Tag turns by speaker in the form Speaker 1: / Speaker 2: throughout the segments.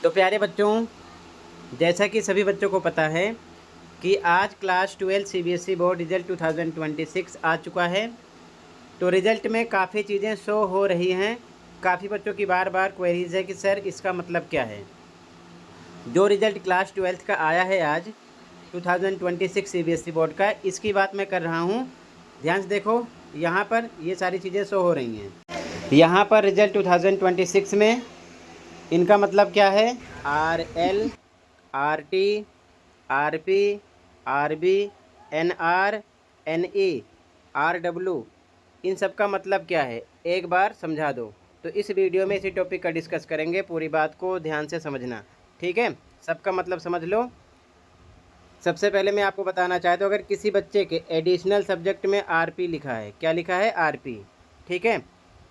Speaker 1: तो प्यारे बच्चों, जैसा कि सभी बच्चों को पता है कि आज क्लास 12 सीबीएसई बोर्ड रिजल्ट 2026 आ चुका है। तो रिज़ल्ट में काफ़ी चीज़ें शो हो रही हैं। काफ़ी बच्चों की बार बार क्वेरीज़ है कि सर इसका मतलब क्या है। जो रिज़ल्ट क्लास 12 का आया है आज 2026 सीबीएसई बोर्ड का, इसकी बात मैं कर रहा हूँ। ध्यान से देखो, यहाँ पर ये सारी चीज़ें शो हो रही हैं। यहाँ पर रिज़ल्ट 2026 में इनका मतलब क्या है, RL, RT, RP, RB, NR, NE, RW, इन सब का मतलब क्या है एक बार समझा दो। तो इस वीडियो में इसी टॉपिक का डिस्कस करेंगे, पूरी बात को ध्यान से समझना, ठीक है। सबका मतलब समझ लो। सबसे पहले मैं आपको बताना चाहता हूँ, अगर किसी बच्चे के एडिशनल सब्जेक्ट में RP लिखा है, क्या लिखा है, RP, ठीक है,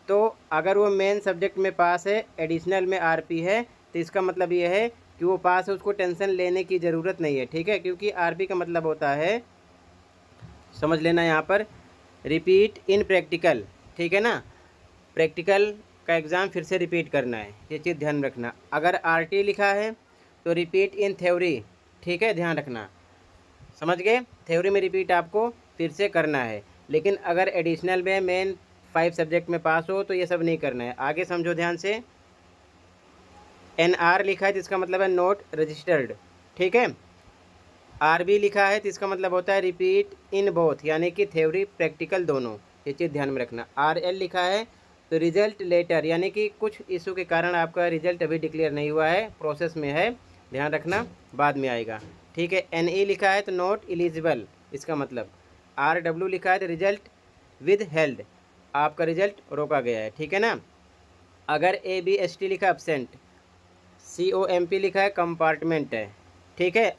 Speaker 1: तो अगर वो मेन सब्जेक्ट में पास है, एडिशनल में RP है, तो इसका मतलब ये है कि वो पास है, उसको टेंशन लेने की ज़रूरत नहीं है, ठीक है। क्योंकि RP का मतलब होता है, समझ लेना यहाँ पर, रिपीट इन प्रैक्टिकल, ठीक है ना। प्रैक्टिकल का एग्ज़ाम फिर से रिपीट करना है, ये चीज़ ध्यान रखना। अगर RT लिखा है तो रिपीट इन थ्योरी, ठीक है, ध्यान रखना, समझ गए। थ्योरी में रिपीट आपको फिर से करना है। लेकिन अगर एडिशनल में मेन 5 सब्जेक्ट में पास हो तो ये सब नहीं करना है। आगे समझो ध्यान से। NR लिखा है तो इसका मतलब है नोट रजिस्टर्ड, ठीक है। RB लिखा है तो इसका मतलब होता है रिपीट इन बोथ, यानी कि थ्योरी प्रैक्टिकल दोनों, ये चीज़ ध्यान में रखना। RL लिखा है तो रिजल्ट लेटर, यानी कि कुछ इशू के कारण आपका रिजल्ट अभी डिक्लेयर नहीं हुआ है, प्रोसेस में है, ध्यान रखना, बाद में आएगा, ठीक है। NE लिखा है तो नॉट एलिजिबल, इसका मतलब। RW लिखा है तो रिजल्ट विद हेल्ड, आपका रिजल्ट रोका गया है, ठीक है ना। अगर ABST लिखा है एब्सेंट, COMP लिखा है कंपार्टमेंट है, ठीक है।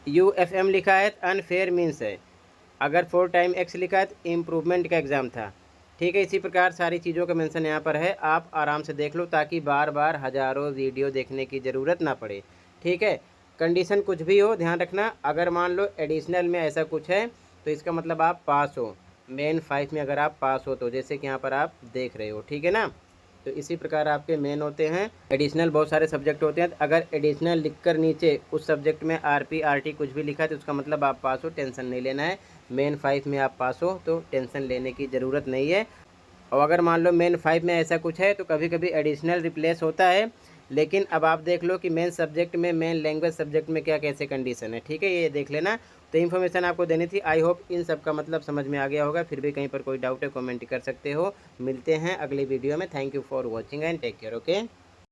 Speaker 1: UFM लिखा है तो अनफेयर मीन्स है। अगर 4 टाइम X लिखा है तो इम्प्रूवमेंट का एग्ज़ाम था, ठीक है। इसी प्रकार सारी चीज़ों का मेंशन यहाँ पर है, आप आराम से देख लो ताकि बार बार हज़ारों वीडियो देखने की ज़रूरत ना पड़े, ठीक है। कंडीशन कुछ भी हो ध्यान रखना, अगर मान लो एडिशनल में ऐसा कुछ है तो इसका मतलब आप पास हो, मेन 5 में अगर आप पास हो तो, जैसे कि यहाँ पर आप देख रहे हो, ठीक है ना। तो इसी प्रकार आपके मेन होते हैं, एडिशनल बहुत सारे सब्जेक्ट होते हैं। अगर एडिशनल लिखकर नीचे उस सब्जेक्ट में RP RT कुछ भी लिखा है तो उसका मतलब आप पास हो, टेंशन नहीं लेना है। मेन 5 में आप पास हो तो टेंशन लेने की ज़रूरत नहीं है। और अगर मान लो मेन 5 में ऐसा कुछ है तो कभी कभी एडिशनल रिप्लेस होता है, लेकिन अब आप देख लो कि मेन सब्जेक्ट में, मेन लैंग्वेज सब्जेक्ट में क्या कैसे कंडीशन है, ठीक है, ये देख लेना। तो इन्फॉर्मेशन आपको देनी थी। आई होप इन सब का मतलब समझ में आ गया होगा। फिर भी कहीं पर कोई डाउट है कमेंट कर सकते हो। मिलते हैं अगली वीडियो में। Thank you for watching and take care, okay.